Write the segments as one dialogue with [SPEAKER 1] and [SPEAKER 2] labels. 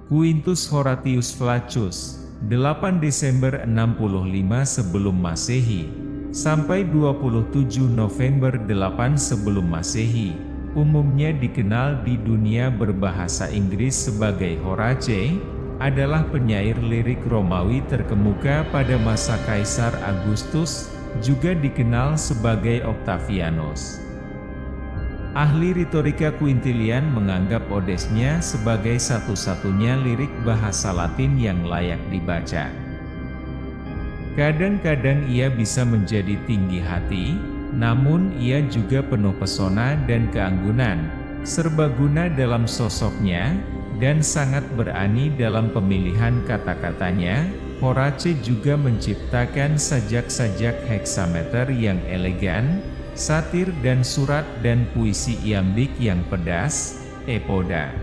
[SPEAKER 1] Quintus Horatius Flaccus, 8 Desember 65 sebelum Masehi, sampai 27 November 8 sebelum Masehi, umumnya dikenal di dunia berbahasa Inggris sebagai Horace, adalah penyair lirik Romawi terkemuka pada masa Kaisar Agustus, juga dikenal sebagai Octavianus. Ahli retorika Quintilian menganggap Odesnya sebagai satu-satunya lirik bahasa Latin yang layak dibaca. Kadang-kadang ia bisa menjadi tinggi hati, namun ia juga penuh pesona dan keanggunan, serbaguna dalam sosoknya, dan sangat berani dalam pemilihan kata-katanya. Horace juga menciptakan sajak-sajak heksameter yang elegan, satir dan surat dan puisi iambik yang pedas, epoda.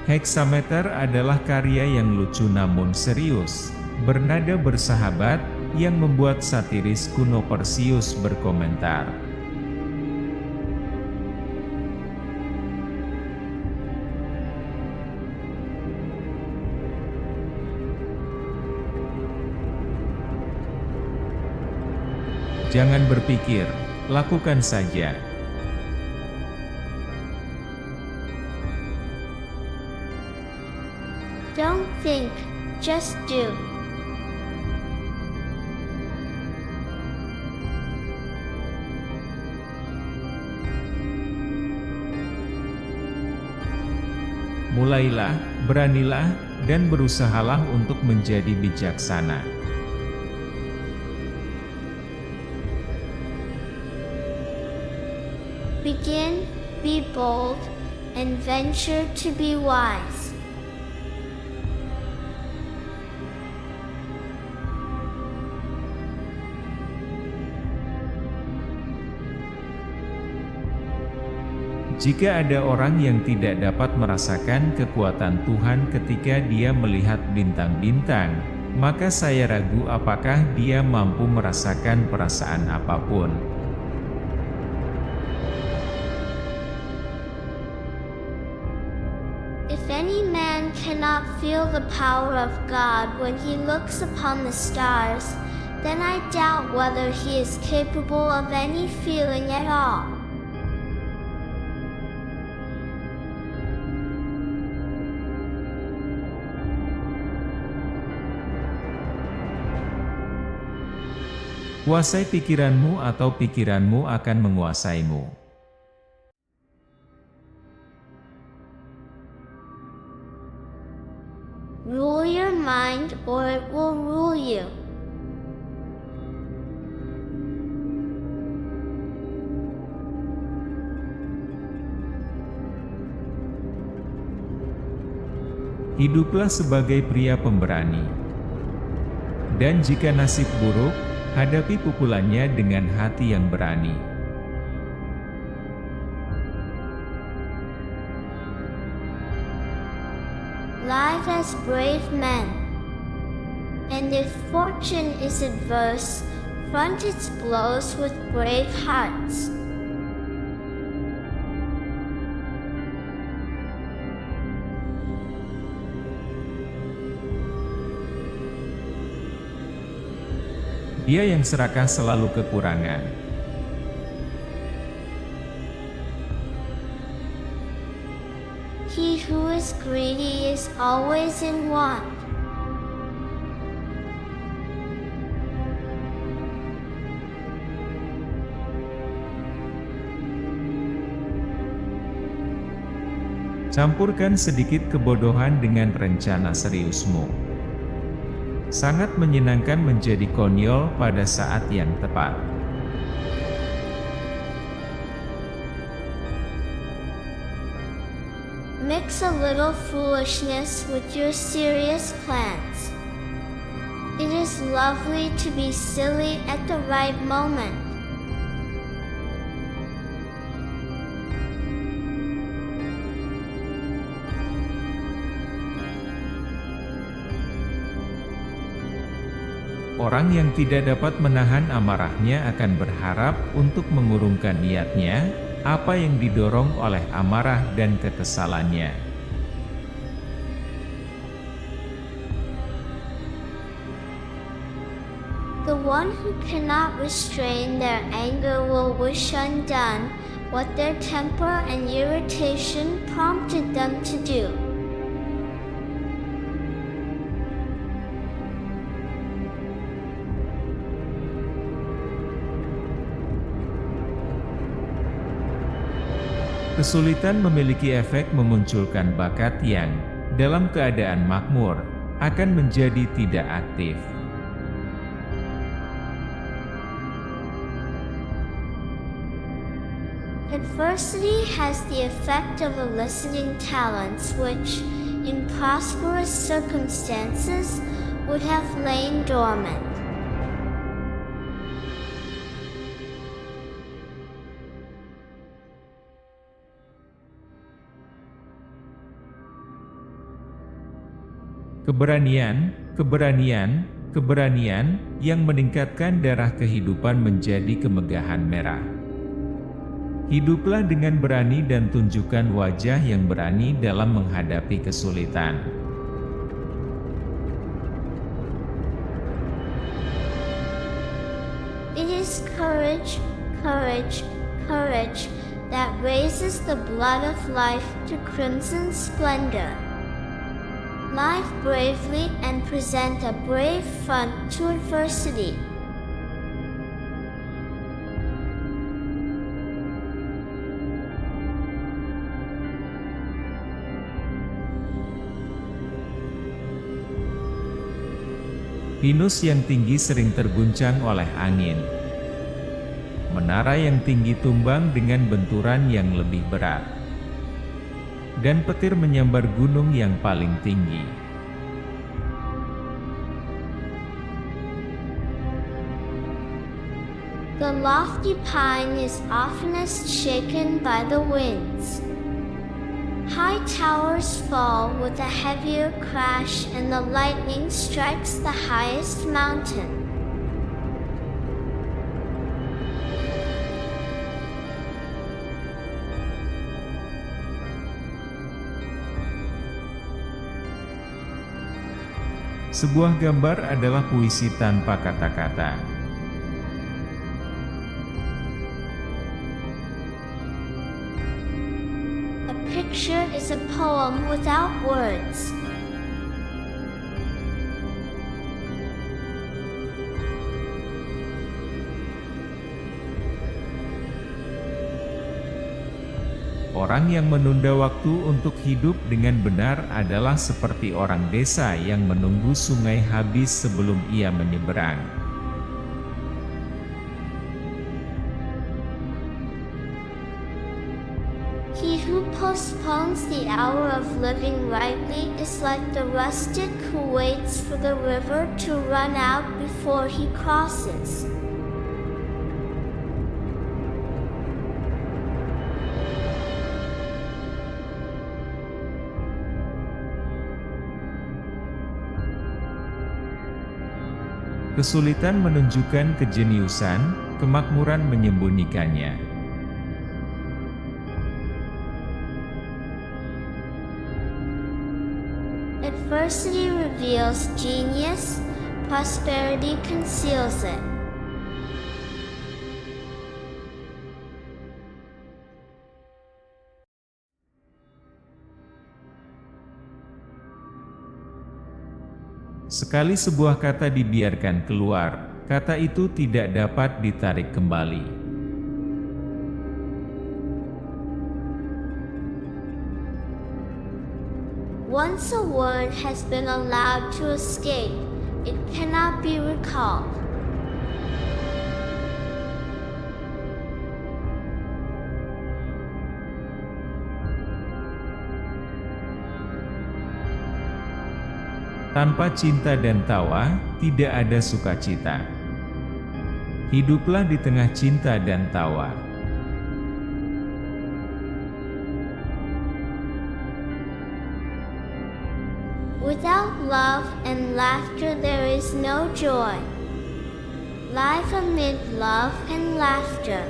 [SPEAKER 1] Heksameter adalah karya yang lucu namun serius, bernada bersahabat, yang membuat satiris kuno Persius berkomentar. Jangan berpikir, lakukan saja.
[SPEAKER 2] Don't think, just do.
[SPEAKER 1] Mulailah, beranilah, dan berusahalah untuk menjadi bijaksana.
[SPEAKER 2] Begin, be bold, and venture to be wise.
[SPEAKER 1] Jika ada orang yang tidak dapat merasakan kekuatan Tuhan ketika dia melihat bintang-bintang, maka saya ragu apakah dia mampu merasakan perasaan apapun.
[SPEAKER 2] If any man cannot feel the power of God when he looks upon the stars, then I doubt whether he is capable of any feeling at all.
[SPEAKER 1] Kuasai pikiranmu atau pikiranmu akan menguasaimu.
[SPEAKER 2] Rule your mind or it will rule you.
[SPEAKER 1] Hiduplah sebagai pria pemberani. Dan jika nasib buruk, hadapi pukulannya dengan hati yang berani.
[SPEAKER 2] Live as brave men. And if fortune is adverse, front its blows with brave hearts.
[SPEAKER 1] Dia yang serakah selalu kekurangan.
[SPEAKER 2] He who is greedy is always in want.
[SPEAKER 1] Campurkan sedikit kebodohan dengan rencana seriusmu. Sangat menyenangkan menjadi konyol pada saat yang tepat.
[SPEAKER 2] Mix a little foolishness with your serious plans. It is lovely to be silly at the right moment.
[SPEAKER 1] Orang yang tidak dapat menahan amarahnya akan berharap untuk mengurungkan niatnya, apa yang didorong oleh amarah dan kekesalannya.
[SPEAKER 2] one who cannot restrain their anger will wish undone what their temper and irritation prompted them to do.
[SPEAKER 1] Kesulitan memiliki efek memunculkan bakat yang, dalam keadaan makmur, akan menjadi tidak aktif.
[SPEAKER 2] Adversity has the effect of eliciting talents which, in prosperous circumstances, would have lain dormant. Keberanian yang meningkatkan darah kehidupan menjadi kemegahan merah. Hiduplah dengan berani dan tunjukkan wajah yang berani dalam menghadapi kesulitan. It is courage that raises the blood of life to crimson splendor. Live bravely and present a brave front to adversity.
[SPEAKER 1] Pinus yang tinggi sering terguncang oleh angin. Menara yang tinggi tumbang dengan benturan yang lebih berat. Dan petir menyambar gunung yang paling tinggi.
[SPEAKER 2] The lofty pine is oftenest shaken by the winds. High towers fall with a heavier crash and the lightning strikes the highest mountain.
[SPEAKER 1] Sebuah gambar adalah puisi tanpa kata-kata.
[SPEAKER 2] A picture is a poem without words.
[SPEAKER 1] Orang yang menunda waktu untuk hidup dengan benar adalah seperti orang desa yang menunggu sungai habis sebelum ia menyeberang.
[SPEAKER 2] He who postpones the hour of living rightly is like the rustic who waits for the river to run out before he crosses.
[SPEAKER 1] Kesulitan menunjukkan kejeniusan, kemakmuran menyembunyikannya.
[SPEAKER 2] Adversity reveals genius, prosperity conceals it.
[SPEAKER 1] Sekali sebuah kata dibiarkan keluar, kata itu tidak dapat ditarik kembali.
[SPEAKER 2] Once a word has been allowed to escape, it cannot be recalled.
[SPEAKER 1] Tanpa cinta dan tawa, tidak ada sukacita. Hiduplah di tengah cinta dan tawa.
[SPEAKER 2] Without love and laughter there is no joy. Life amid love and laughter.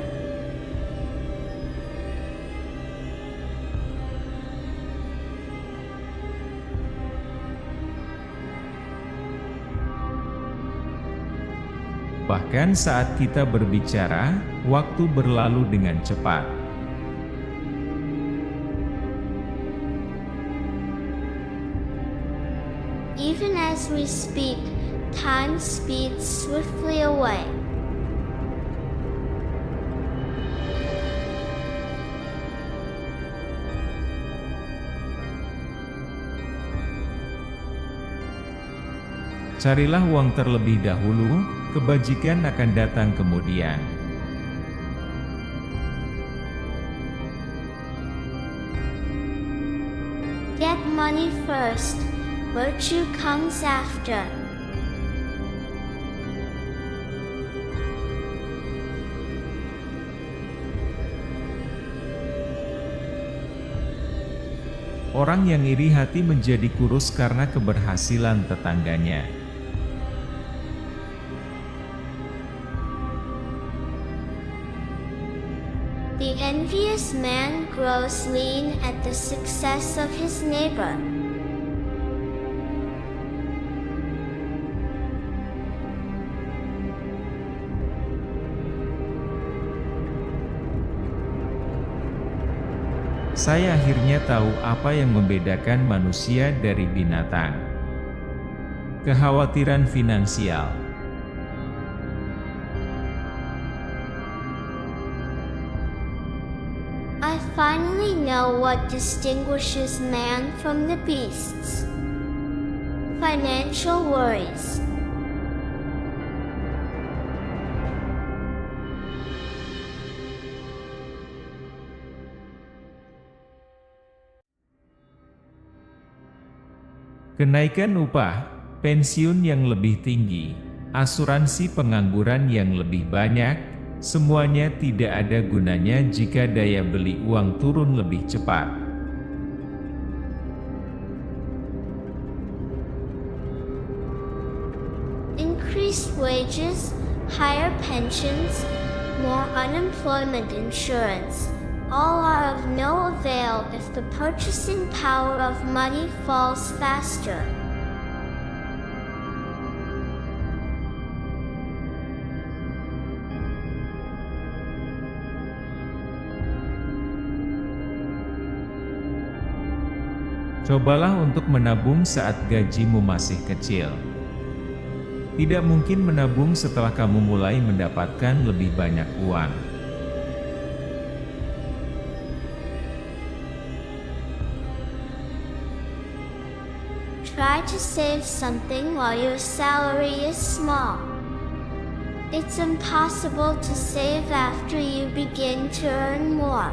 [SPEAKER 1] Bahkan saat kita berbicara, waktu berlalu dengan cepat.
[SPEAKER 2] Even as we speak, time speeds swiftly away.
[SPEAKER 1] Carilah uang terlebih dahulu, kebajikan akan datang kemudian.
[SPEAKER 2] Get money first, virtue comes after.
[SPEAKER 1] Orang yang iri hati menjadi kurus karena keberhasilan tetangganya.
[SPEAKER 2] The envious man grows lean at the success of his neighbor.
[SPEAKER 1] Saya akhirnya tahu apa yang membedakan manusia dari binatang. Kekhawatiran finansial.
[SPEAKER 2] I finally know what distinguishes man from the beasts. Financial worries.
[SPEAKER 1] Kenaikan upah, pensiun yang lebih tinggi, asuransi pengangguran yang lebih banyak, semuanya tidak ada gunanya jika daya beli uang turun lebih cepat.
[SPEAKER 2] Increased wages, higher pensions, more unemployment insurance, all are of no avail if the purchasing power of money falls faster.
[SPEAKER 1] Cobalah untuk menabung saat gajimu masih kecil. Tidak mungkin menabung setelah kamu mulai mendapatkan lebih banyak uang.
[SPEAKER 2] Try to save something while your salary is small. It's impossible to save after you begin to earn more.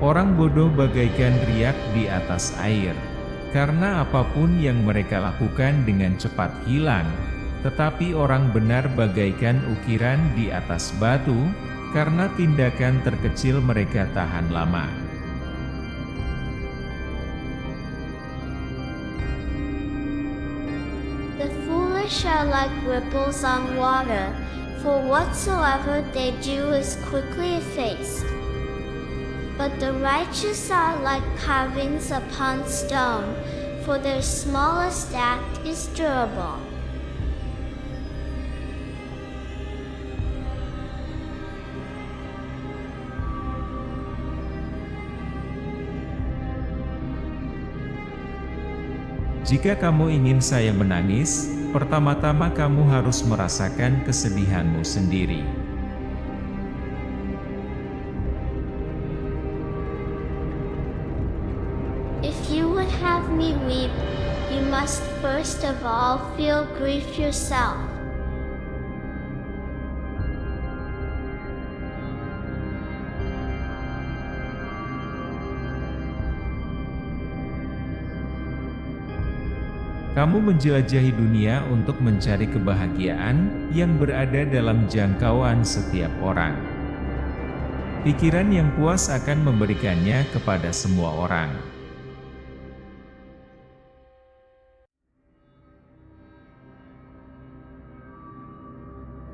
[SPEAKER 1] Orang bodoh bagaikan riak di atas air, karena apapun yang mereka lakukan dengan cepat hilang, tetapi orang benar bagaikan ukiran di atas batu, karena tindakan terkecil mereka tahan lama.
[SPEAKER 2] The foolish are like ripples on water, for whatsoever they do is quickly effaced. But the righteous are like carvings upon stone, for their smallest act is durable.
[SPEAKER 1] Jika kamu ingin saya menangis, pertama-tama kamu harus merasakan kesedihanmu sendiri.
[SPEAKER 2] If you would have me weep, you must first of all feel grief yourself.
[SPEAKER 1] Kamu menjelajahi dunia untuk mencari kebahagiaan yang berada dalam jangkauan setiap orang. Pikiran yang puas akan memberikannya kepada semua orang.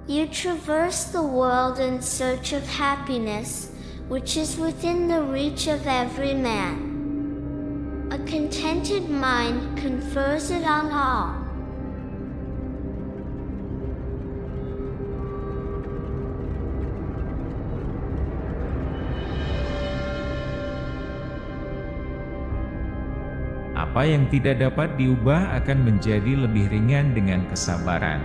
[SPEAKER 2] You traverse the world in search of happiness, which is within the reach of every man. A contented mind confers it on all.
[SPEAKER 1] Apa yang tidak dapat diubah akan menjadi lebih ringan dengan kesabaran.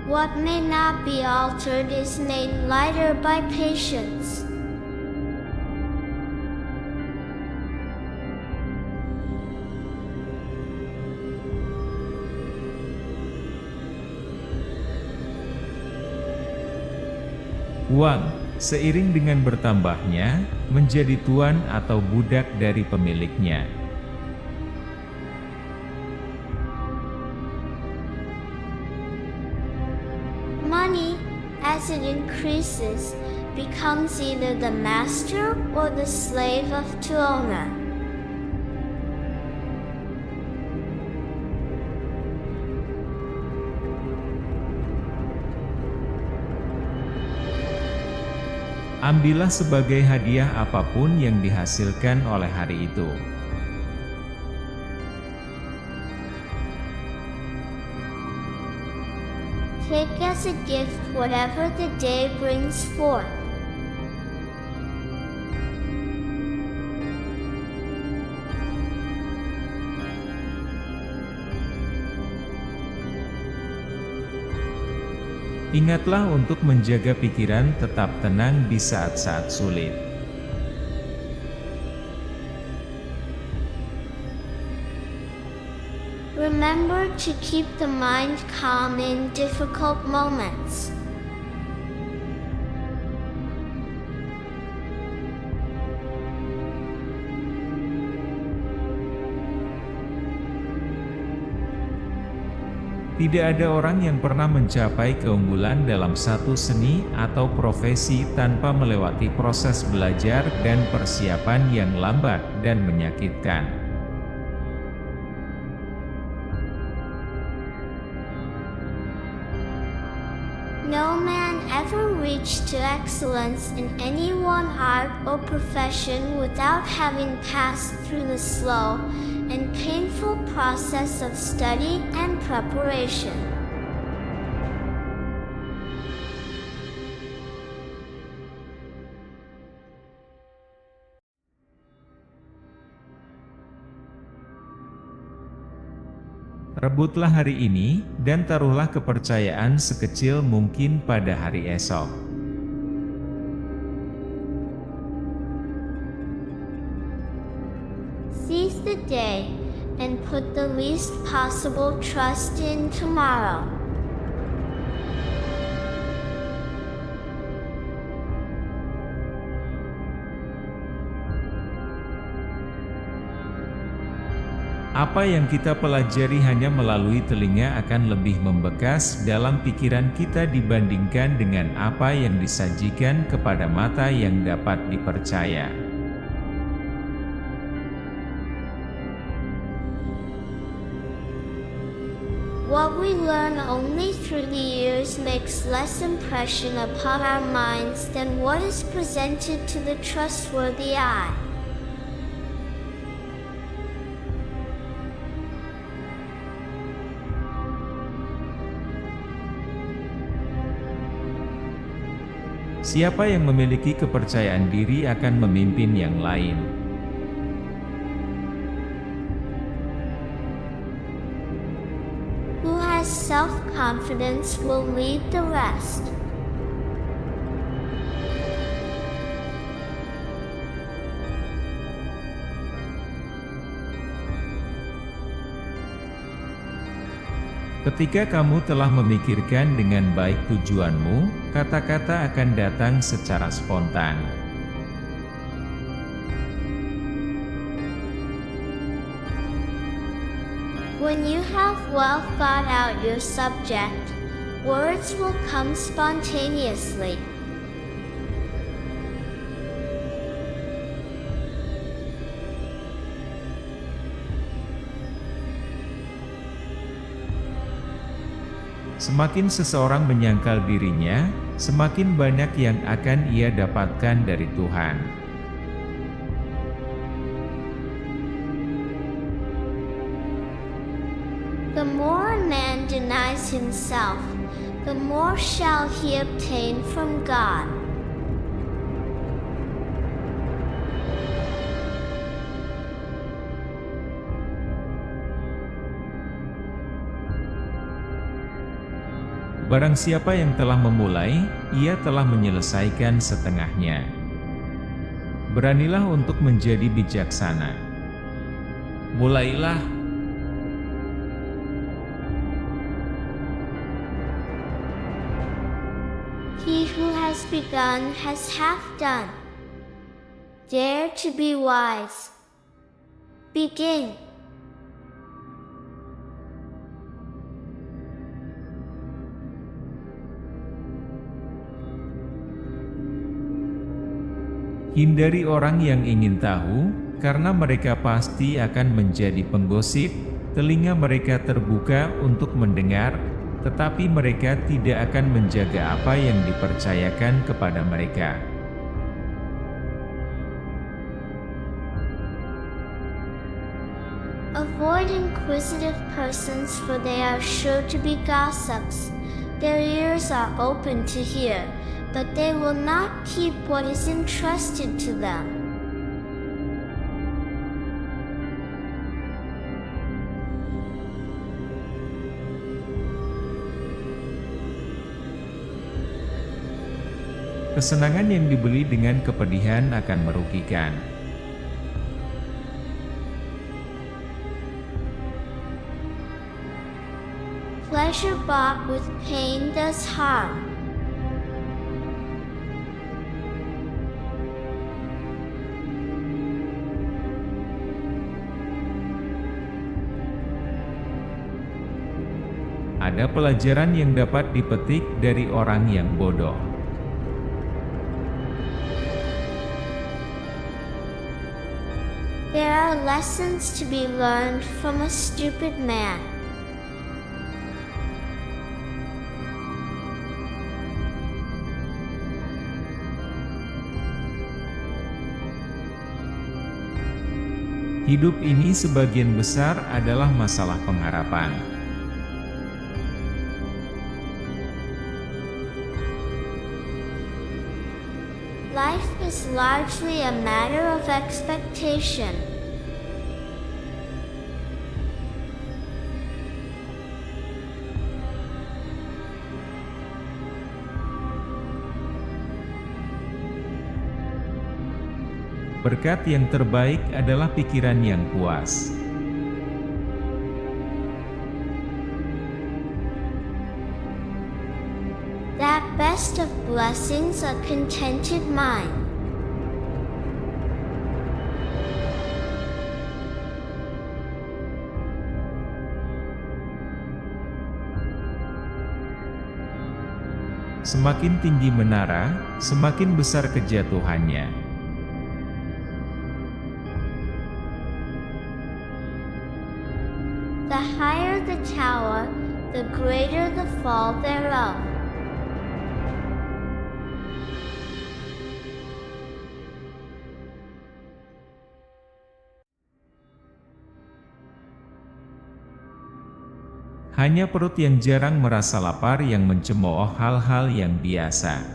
[SPEAKER 2] What may not be altered is made lighter by patience.
[SPEAKER 1] Uang, seiring dengan bertambahnya, menjadi tuan atau budak dari pemiliknya.
[SPEAKER 2] Money, as it increases, becomes either the master or the slave of the owner.
[SPEAKER 1] Ambillah sebagai hadiah apapun yang dihasilkan oleh hari itu.
[SPEAKER 2] Take as a gift whatever the day brings forth.
[SPEAKER 1] Ingatlah untuk menjaga pikiran tetap tenang di saat-saat sulit.
[SPEAKER 2] Remember to keep the mind calm in difficult moments.
[SPEAKER 1] Tidak ada orang yang pernah mencapai keunggulan dalam satu seni atau profesi tanpa melewati proses belajar dan persiapan yang lambat dan menyakitkan.
[SPEAKER 2] No man ever reached to excellence in any one art or profession without having passed through the slow and painful process of study and preparation.
[SPEAKER 1] Rebutlah hari ini, dan taruhlah kepercayaan sekecil mungkin pada hari esok.
[SPEAKER 2] Seize the day, and put the least possible trust in tomorrow.
[SPEAKER 1] Apa yang kita pelajari hanya melalui telinga akan lebih membekas dalam pikiran kita dibandingkan dengan apa yang disajikan kepada mata yang dapat dipercaya.
[SPEAKER 2] What we learn only through the years makes less impression upon our minds than what is presented to the trustworthy eye.
[SPEAKER 1] Siapa yang memiliki kepercayaan diri akan memimpin yang lain.
[SPEAKER 2] Who has self-confidence will lead the rest.
[SPEAKER 1] Ketika kamu telah memikirkan dengan baik tujuanmu, kata-kata akan datang secara spontan.
[SPEAKER 2] When you have well thought out your subject, words will come spontaneously.
[SPEAKER 1] Semakin seseorang menyangkal dirinya, semakin banyak yang akan ia dapatkan dari Tuhan.
[SPEAKER 2] The more a man denies himself, the more shall he obtain from God.
[SPEAKER 1] Barang siapa yang telah memulai, ia telah menyelesaikan setengahnya. Beranilah untuk menjadi bijaksana. Mulailah.
[SPEAKER 2] He who has begun has half done. Dare to be wise. Begin.
[SPEAKER 1] Hindari orang yang ingin tahu, karena mereka pasti akan menjadi penggosip. Telinga mereka terbuka untuk mendengar, tetapi mereka tidak akan menjaga apa yang dipercayakan kepada mereka.
[SPEAKER 2] Avoid inquisitive persons, for they are sure to be gossips. Their ears are open to hear, but they will not keep what is entrusted to them.
[SPEAKER 1] Kesenangan yang dibeli dengan kepedihan akan merugikan.
[SPEAKER 2] Pleasure bought with pain does harm.
[SPEAKER 1] Ada pelajaran yang dapat dipetik dari orang yang bodoh.
[SPEAKER 2] There are lessons to be learned from a stupid man.
[SPEAKER 1] Hidup ini sebagian besar adalah masalah pengharapan.
[SPEAKER 2] Life is largely a matter of expectation.
[SPEAKER 1] Berkat yang terbaik adalah pikiran yang puas.
[SPEAKER 2] That best of blessings, a contented mind.
[SPEAKER 1] Semakin tinggi menara, semakin besar kejatuhannya.
[SPEAKER 2] The higher the tower, the greater the fall thereof.
[SPEAKER 1] Hanya perut yang jarang merasa lapar yang mencemooh hal-hal yang biasa.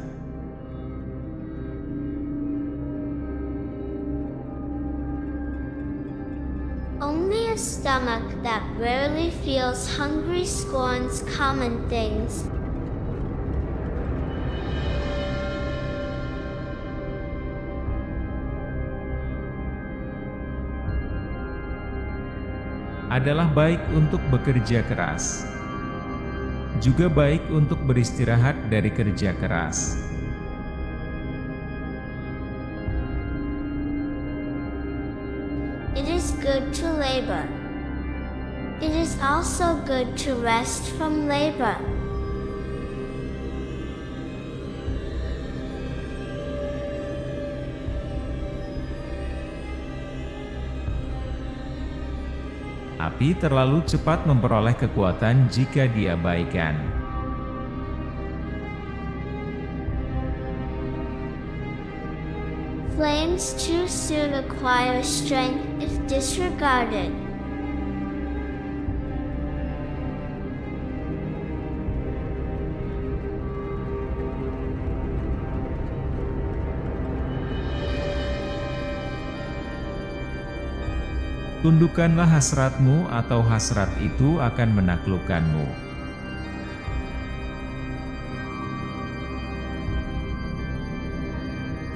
[SPEAKER 2] Only a stomach that rarely feels hungry scorns common things.
[SPEAKER 1] Adalah baik untuk bekerja keras. Juga baik untuk beristirahat dari kerja keras.
[SPEAKER 2] It is good to labor. It is also good to rest from labor.
[SPEAKER 1] Api terlalu cepat memperoleh kekuatan jika diabaikan.
[SPEAKER 2] Flames too soon acquire strength if disregarded.
[SPEAKER 1] Tundukkanlah hasratmu atau hasrat itu akan menaklukkanmu.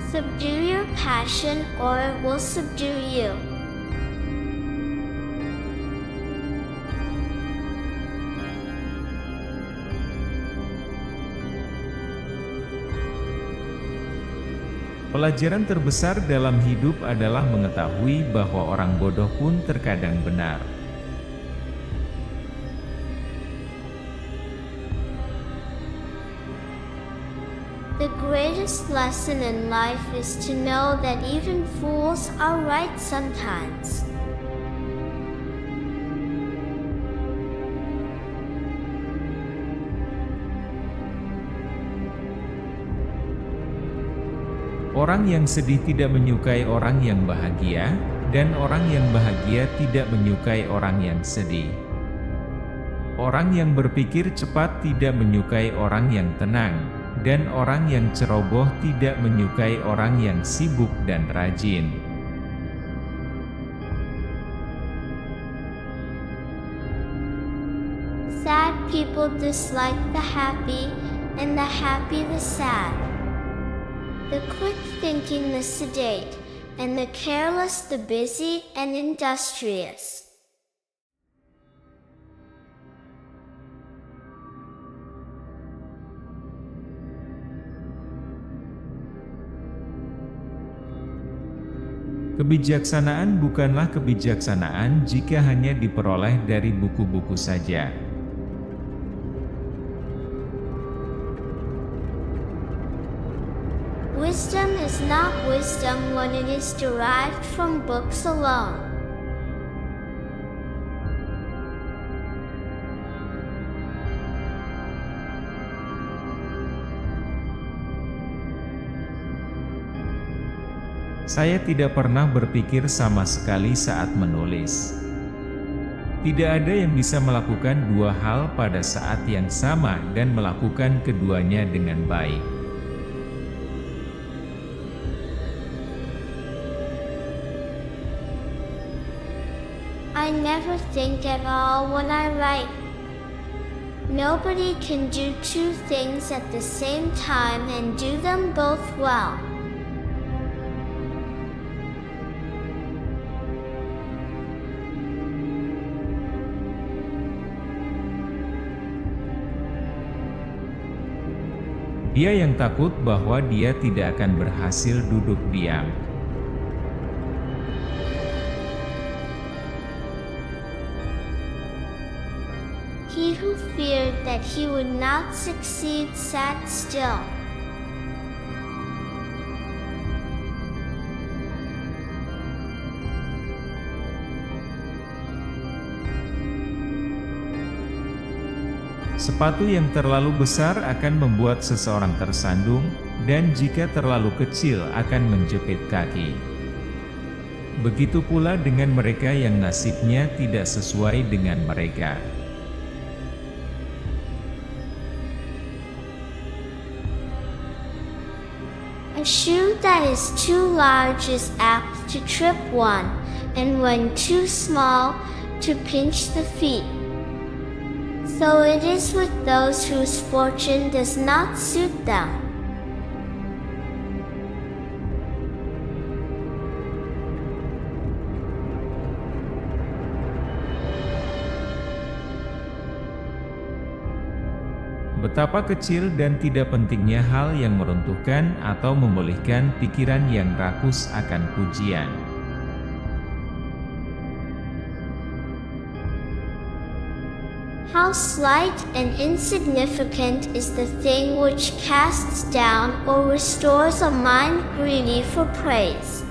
[SPEAKER 2] Subdue your passion or it will subdue you.
[SPEAKER 1] Pelajaran terbesar dalam hidup adalah mengetahui bahwa orang bodoh pun terkadang benar.
[SPEAKER 2] The greatest lesson in life is to know that even fools are right sometimes.
[SPEAKER 1] Orang yang sedih tidak menyukai orang yang bahagia, dan orang yang bahagia tidak menyukai orang yang sedih. Orang yang berpikir cepat tidak menyukai orang yang tenang, dan orang yang ceroboh tidak menyukai orang yang sibuk dan rajin.
[SPEAKER 2] Sad people dislike the happy, and the happy the sad. The quick thinking the sedate, and the careless the busy and industrious.
[SPEAKER 1] Kebijaksanaan bukanlah kebijaksanaan jika hanya diperoleh dari buku-buku saja.
[SPEAKER 2] Wisdom is not wisdom when it is derived from books alone.
[SPEAKER 1] Saya tidak pernah berpikir sama sekali saat menulis. Tidak ada yang bisa melakukan dua hal pada saat yang sama dan melakukan keduanya dengan baik.
[SPEAKER 2] I never think at all when I write. Nobody can do two things at the same time and do them both well.
[SPEAKER 1] Dia yang takut bahwa dia tidak akan berhasil duduk diam.
[SPEAKER 2] He who feared that he would not succeed sat still.
[SPEAKER 1] Sepatu yang terlalu besar akan membuat seseorang tersandung, dan jika terlalu kecil akan menjepit kaki. Begitu pula dengan mereka yang nasibnya tidak sesuai dengan mereka.
[SPEAKER 2] A shoe that is too large is apt to trip one, and when too small, to pinch the feet. So it is with those whose fortune does not suit them.
[SPEAKER 1] Betapa kecil dan tidak pentingnya hal yang meruntuhkan atau memulihkan pikiran yang rakus akan pujian.
[SPEAKER 2] How slight and insignificant is the thing which casts down or restores a mind greedy for praise.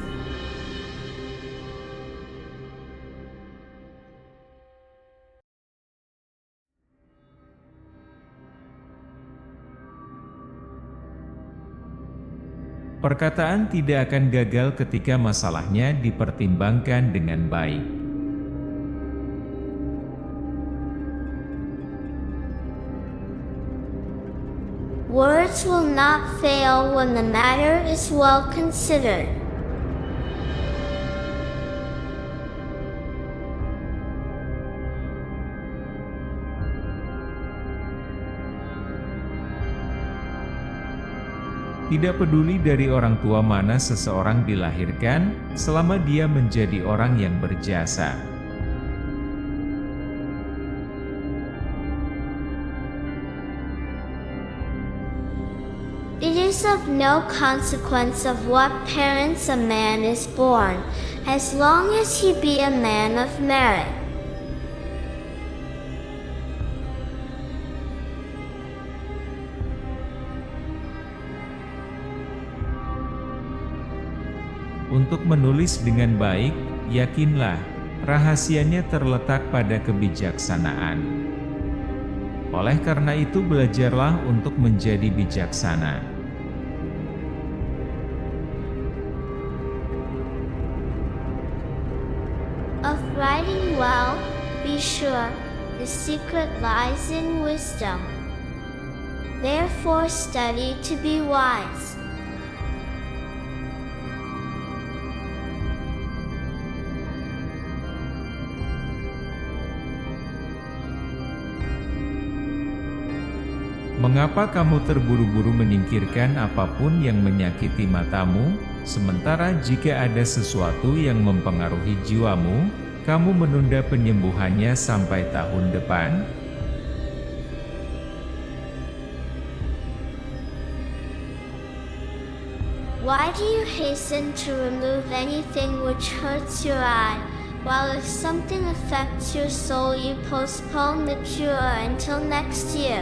[SPEAKER 1] Perkataan tidak akan gagal ketika masalahnya dipertimbangkan dengan baik.
[SPEAKER 2] Words will not fail when the matter is well considered.
[SPEAKER 1] Tidak peduli dari orang tua mana seseorang dilahirkan, selama dia menjadi orang yang berjasa.
[SPEAKER 2] It is of no consequence of what parents a man is born, as long as he be a man of merit.
[SPEAKER 1] Untuk menulis dengan baik, yakinlah, rahasianya terletak pada kebijaksanaan. Oleh karena itu belajarlah untuk menjadi bijaksana.
[SPEAKER 2] Of writing well, be sure, the secret lies in wisdom. Therefore study to be wise.
[SPEAKER 1] Mengapa kamu terburu-buru menyingkirkan apapun yang menyakiti matamu, sementara jika ada sesuatu yang mempengaruhi jiwamu, kamu menunda penyembuhannya sampai tahun depan?
[SPEAKER 2] Why do you hasten to remove anything which hurts your eye, while if something affects your soul you postpone the cure until next year?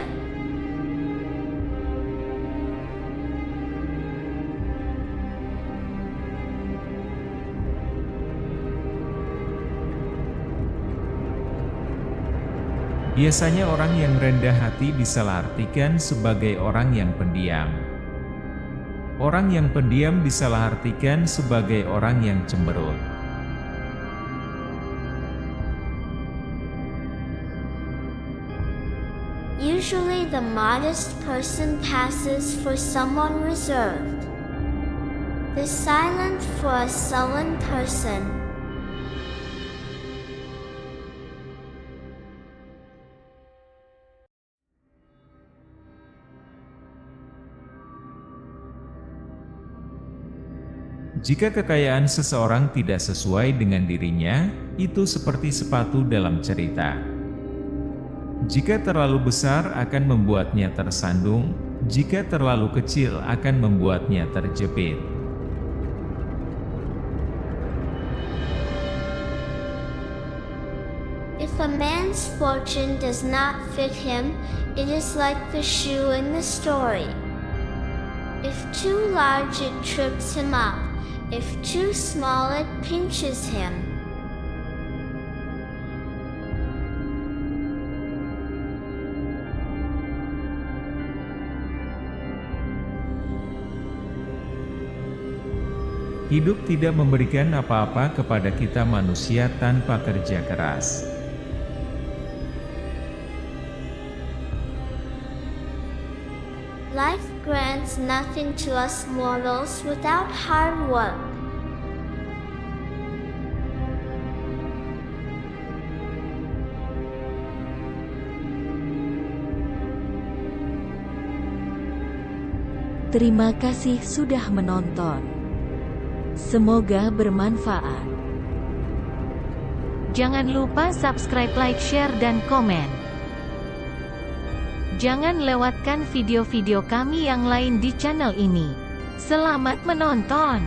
[SPEAKER 1] Biasanya orang yang rendah hati disalahartikan sebagai orang yang pendiam. Orang yang pendiam disalahartikan sebagai orang yang cemberut.
[SPEAKER 2] Usually the modest person passes for someone reserved. The silent for a sullen person.
[SPEAKER 1] Jika kekayaan seseorang tidak sesuai dengan dirinya, itu seperti sepatu dalam cerita. Jika terlalu besar akan membuatnya tersandung, jika terlalu kecil akan membuatnya terjepit.
[SPEAKER 2] If a man's fortune does not fit him, it is like the shoe in the story. If too large it trips him up. If too small it pinches him.
[SPEAKER 1] Hidup tidak memberikan apa-apa kepada kita manusia tanpa kerja keras.
[SPEAKER 2] Life grants nothing to us mortals without hard work.
[SPEAKER 3] Terima kasih sudah menonton. Semoga bermanfaat. Jangan lupa subscribe, like, share, dan komen. Jangan lewatkan video-video kami yang lain di channel ini. Selamat menonton!